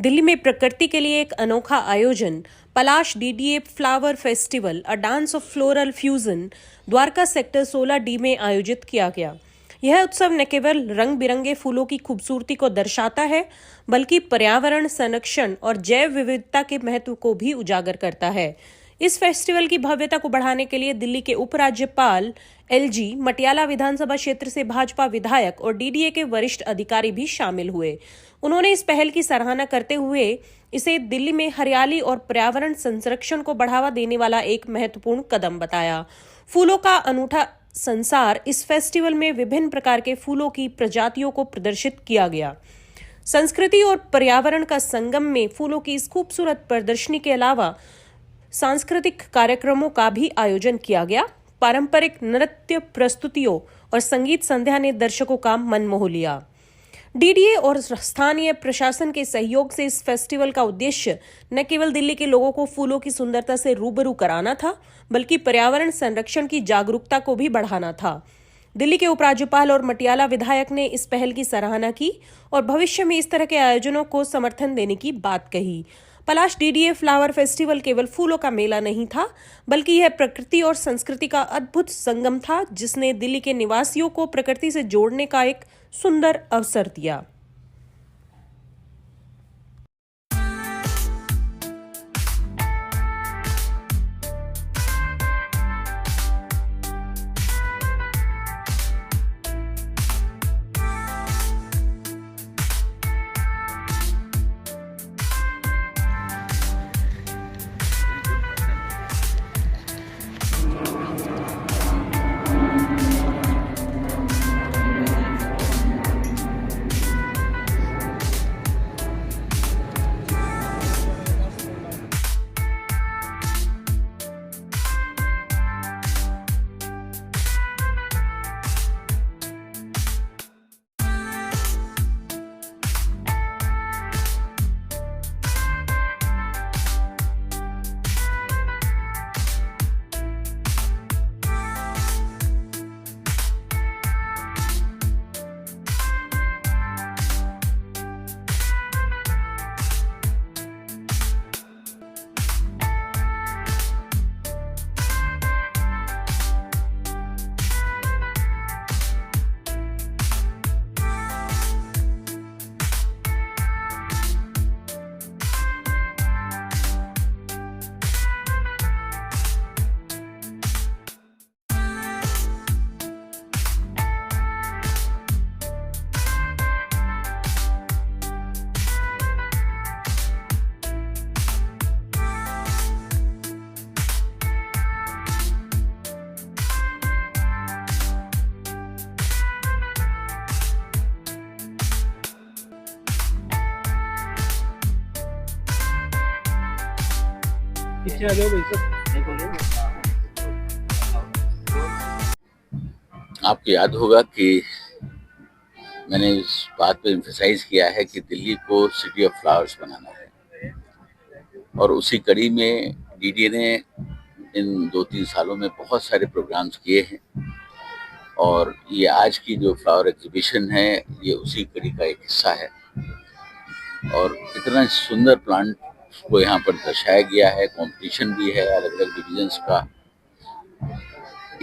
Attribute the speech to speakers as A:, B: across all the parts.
A: दिल्ली में प्रकृति के लिए एक अनोखा आयोजन Palash DDA flower festival a dance of floral fusion Dwarka sector 16D में आयोजित किया गया। यह उत्सव न केवल रंग बिरंगे फूलों की खूबसूरती को दर्शाता है, बल्कि पर्यावरण संरक्षण और जैव विविधता के महत्व को भी उजागर करता है। इस फेस्टिवल की भव्यता को बढ़ाने के लिए दिल्ली के उपराज्यपाल एलजी, मटियाला विधानसभा क्षेत्र से भाजपा विधायक और डीडीए के वरिष्ठ अधिकारी भी शामिल हुए। उन्होंने इस पहल की सराहना करते हुए इसे दिल्ली में हरियाली और पर्यावरण संरक्षण को बढ़ावा देने वाला एक महत्वपूर्ण कदम बताया। फूलों का अनूठा संसार इस फेस्टिवल में विभिन्न प्रकार के फूलों की प्रजातियों को प्रदर्शित किया गया। संस्कृति और पर्यावरण का संगम में फूलों की इस खूबसूरत प्रदर्शनी के अलावा सांस्कृतिक कार्यक्रमों का भी आयोजन किया गया। पारंपरिक नृत्य प्रस्तुतियों और संगीत संध्या ने दर्शकों का मन मोह लिया। डीडीए और स्थानीय प्रशासन के सहयोग से इस फेस्टिवल का उद्देश्य न केवल दिल्ली के लोगों को फूलों की सुंदरता से रूबरू कराना था, बल्कि पर्यावरण संरक्षण की जागरूकता को भी बढ़ाना था। दिल्ली के उपराज्यपाल और मटियाला विधायक ने इस पहल की सराहना की और भविष्य में इस तरह के आयोजनों को समर्थन देने की बात कही। पलाश डीडीए फ्लावर फेस्टिवल केवल फूलों का मेला नहीं था, बल्कि यह प्रकृति और संस्कृति का अद्भुत संगम था, जिसने दिल्ली के निवासियों को प्रकृति से जोड़ने का एक सुंदर अवसर दिया।
B: आपको याद होगा कि मैंने इस बात पे एम्फसाइज किया है कि दिल्ली को सिटी ऑफ फ्लावर्स बनाना है, और उसी कड़ी में डीडीए ने इन 2-3 सालों में बहुत सारे प्रोग्राम्स किए हैं, और ये आज की जो फ्लावर एग्जीबिशन है ये उसी कड़ी का एक हिस्सा है। और इतना सुंदर प्लांट को यहाँ पर दर्शाया गया है, कंपटीशन भी है अलग अलग डिविजन्स का।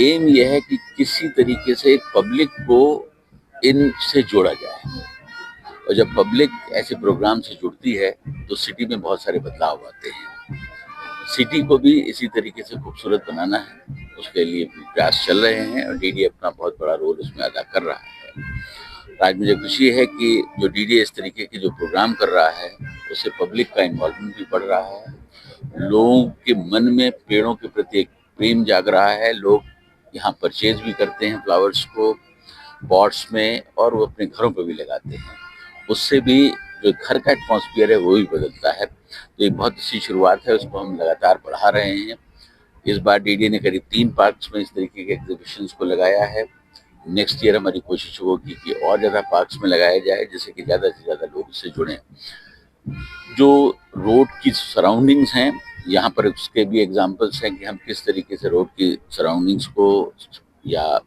B: एम यह है कि किसी तरीके से पब्लिक को इनसे जोड़ा जाए, और जब पब्लिक ऐसे प्रोग्राम से जुड़ती है तो सिटी में बहुत सारे बदलाव आते हैं। सिटी को भी इसी तरीके से खूबसूरत बनाना है, उसके लिए प्रयास चल रहे हैं और डीडीए अपना बहुत बड़ा रोल उसमें अदा कर रहा है। आज मुझे खुशी है कि जो डीडीए इस तरीके के जो प्रोग्राम कर रहा है उससे पब्लिक का इन्वॉल्वमेंट भी बढ़ रहा है, लोगों के मन में पेड़ों के प्रति एक प्रेम जाग रहा है। लोग यहाँ परचेज भी करते हैं फ्लावर्स को पॉट्स में, और वो अपने घरों पे भी लगाते हैं। उससे भी जो घर का एटमॉस्फेयर है वो भी बदलता है। तो एक बहुत अच्छी शुरुआत है, उसको हम लगातार बढ़ा रहे हैं। इस बार डीडीए ने करीब 3 पार्क्स में इस तरीके के एग्जीबिशंस को लगाया है। नेक्स्ट ईयर हमारी कोशिश होगी कि और ज़्यादा पार्क्स में लगाया जाए, जिससे कि ज़्यादा से ज़्यादा लोग इससे जुड़ें। जो रोड की सराउंडिंग्स हैं यहाँ पर, उसके भी एग्जांपल्स हैं कि हम किस तरीके से रोड की सराउंडिंग्स को, या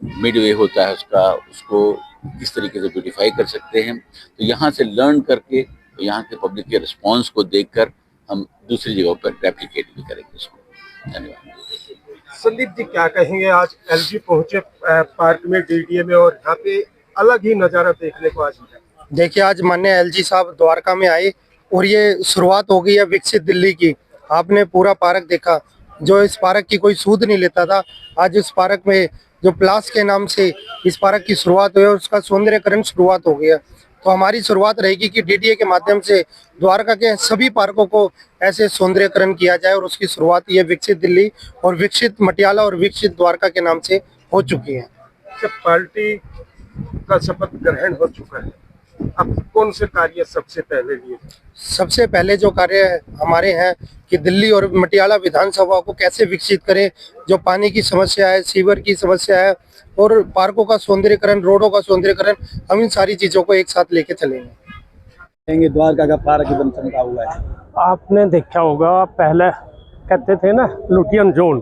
B: मिडवे होता है उसका, उसको किस तरीके से ब्यूटीफाई कर सकते हैं। तो यहाँ से लर्न करके तो यहाँ के पब्लिक के रिस्पॉन्स को देखकर हम दूसरी जगहों पर रेप्लिकेट भी करेंगे इसको। धन्यवाद।
C: संदीप जी, क्या कहेंगे, आज एलजी पहुंचे पार्क में, डीडीए में, और यहाँ पे अलग ही नजारा देखने को आज मिला।
D: देखिए, आज माननीय एलजी साहब द्वारका में आए और ये शुरुआत हो गई है विकसित दिल्ली की। आपने पूरा पार्क देखा, जो इस पार्क की कोई सूद नहीं लेता था, आज इस पार्क में जो प्लास के नाम से इस पार्क की शुरुआत हुई है, उसका सौंदर्यकरण शुरुआत हो गया। तो हमारी शुरुआत रहेगी कि डीडीए के माध्यम से द्वारका के सभी पार्कों को ऐसे सौंदर्यकरण किया जाए, और उसकी शुरुआत ये विकसित दिल्ली और विकसित मटियाला और विकसित द्वारका के नाम से हो चुकी है।
C: जब पार्टी का शपथ ग्रहण हो चुका है, अब कौन से कार्य सबसे पहले लिए?
D: सबसे पहले जो कार्य हमारे हैं कि दिल्ली और मटियाला विधानसभा को कैसे विकसित करें। जो पानी की समस्या है, सीवर की समस्या है, और पार्कों का सौंदर्यकरण, रोडों का सौंदर्यकरण, हम इन सारी चीजों को एक साथ लेके चलेंगे।
E: द्वारका का पार्क बन चमका हुआ है।
F: आपने देखा होगा, पहले कहते थे ना लुटियन जोन,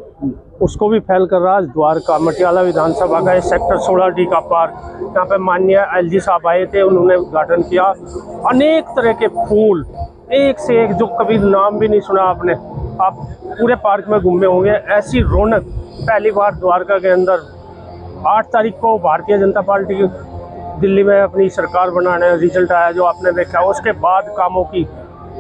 F: उसको भी फैल कर रहा है द्वारका मटियाला विधानसभा का सेक्टर 16D का पार्क। यहाँ पे माननीय एलजी साहब आए थे, उन्होंने उद्घाटन किया। अनेक तरह के फूल, एक से एक, जो कभी नाम भी नहीं सुना आपने, आप पूरे पार्क में घूमे होंगे। ऐसी रौनक पहली बार द्वारका के अंदर 8 तारीख को भारतीय जनता पार्टी दिल्ली में अपनी सरकार बनाने रिजल्ट आया, जो आपने देखा। उसके बाद कामों की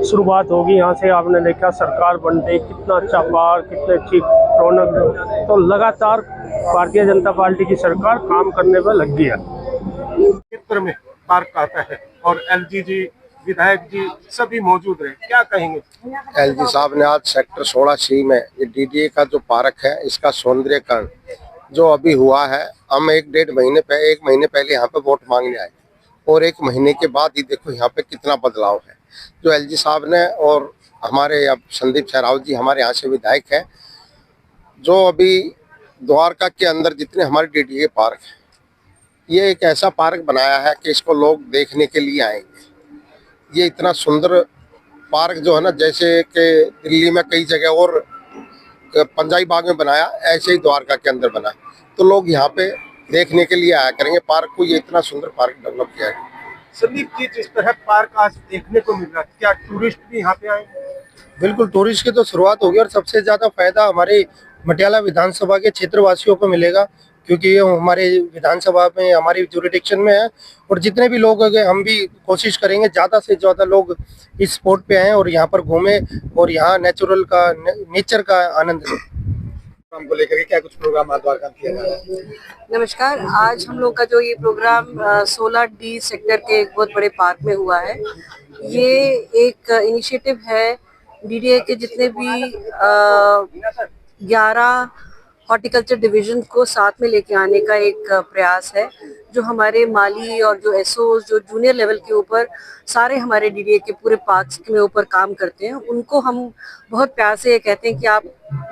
F: शुरुआत होगी। यहाँ से आपने देखा सरकार बनते कितना अच्छा पार्क, कितनी अच्छी रौनक। तो लगातार भारतीय जनता पार्टी की सरकार काम करने पर लग गई है।
C: क्षेत्र में पार्क आता है और एलजी जी, विधायक जी सभी मौजूद रहे, क्या कहेंगे?
D: एलजी साहब ने आज सेक्टर 16C में ये डीडीए का जो पार्क है, इसका सौंदर्यकरण जो अभी हुआ है, हम एक महीने पहले यहाँ पे वोट मांगने आए, और 1 महीने के बाद ही देखो यहाँ पे कितना बदलाव है। जो एलजी साहब ने, और हमारे अब संदीप सहरावत जी हमारे यहाँ से विधायक हैं, जो अभी द्वारका के अंदर जितने हमारे डीडीए पार्क है, ये एक ऐसा पार्क बनाया है कि इसको लोग देखने के लिए आएंगे। ये इतना सुंदर पार्क जो है ना, जैसे कि दिल्ली में कई जगह और पंजाबी बाग में बनाया, ऐसे ही द्वारका के अंदर बना, तो लोग यहाँ पे देखने के लिए आया करेंगे पार्क को। ये इतना सुंदर पार्क डेवलप किया है।
C: संदीप जी, जिस तरह पार्क आज देखने को मिल रहा है, क्या टूरिस्ट भी यहाँ पे आए?
D: बिल्कुल, टूरिस्ट की तो शुरुआत होगी, और सबसे ज्यादा फायदा हमारे मटियाला विधानसभा के क्षेत्रवासियों को मिलेगा, क्योंकि ये हमारे विधानसभा में, हमारी जुरिडिक्शन में है। और जितने भी लोग हैं, हम भी कोशिश करेंगे ज्यादा से ज्यादा लोग इस स्पॉट पे आए और यहाँ पर घूमे, और यहाँ नेचर का आनंद लें।
E: हमको लेकर के क्या कुछ प्रोग्राम द्वारका किया जा रहा है?
G: नमस्कार, आज हम लोग का जो ये प्रोग्राम 16D सेक्टर के एक बहुत बड़े पार्क में हुआ है, ये एक इनिशिएटिव है डीडीए के जितने भी 11 हॉर्टिकल्चर डिवीजन को साथ में लेके आने का एक प्रयास है। जो हमारे माली और जो एसओ जो जूनियर लेवल के ऊपर सारे हमारे डीडीए के पूरे पार्क्स के ऊपर काम करते हैं, उनको हम बहुत प्यार से ये कहते हैं कि आप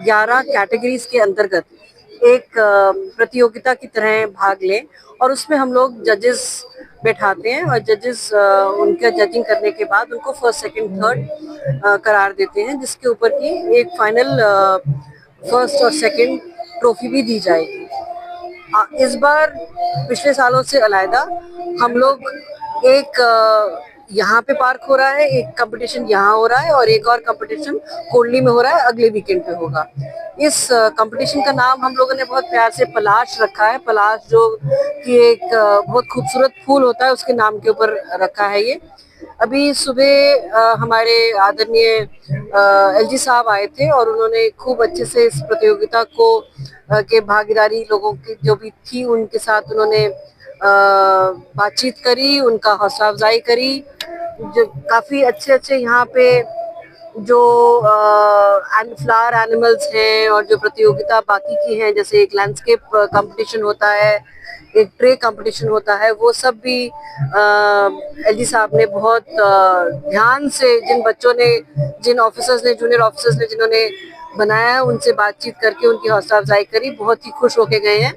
G: 11 कैटेगरीज के अंतर्गत एक प्रतियोगिता की तरह भाग लें, और उसमें हम लोग जजेस बैठाते हैं, और जजेस उनका जजिंग करने के बाद उनको फर्स्ट, सेकंड, थर्ड करार देते हैं, जिसके ऊपर की एक फाइनल फर्स्ट और सेकंड ट्रॉफी भी दी जाएगी। इस बार पिछले सालों से अलग हम लोग एक यहाँ पे पार्क हो रहा है, एक कंपटीशन यहाँ हो रहा है, और एक और कंपटीशन कोल्डी में हो रहा है, अगले वीकेंड पे होगा। इस कंपटीशन का नाम हम लोगों ने बहुत प्यार से पलाश रखा है। पलाश जो कि एक बहुत खूबसूरत फूल होता है, उसके नाम के ऊपर रखा है ये। अभी सुबह हमारे आदरणीय एलजी साहब आए थे, और उन्होंने खूब अच्छे से इस प्रतियोगिता को के भागीदारी लोगों की जो भी थी उनके साथ उन्होंने बातचीत करी, उनका हौसला अफजाई करी। जो काफी अच्छे यहाँ पे जो फ्लावर एनिमल्स हैं, और जो प्रतियोगिता बाकी की हैं, जैसे एक लैंडस्केप कंपटीशन होता है, एक ट्रे कंपटीशन होता है, वो सब भी एलजी साहब ने बहुत ध्यान से, जिन बच्चों ने, जिन ऑफिसर्स ने, जूनियर ऑफिसर्स ने जिन्होंने बनाया है, उनसे बातचीत करके उनकी हौसला अफजाई करी, बहुत ही खुश होके गए हैं।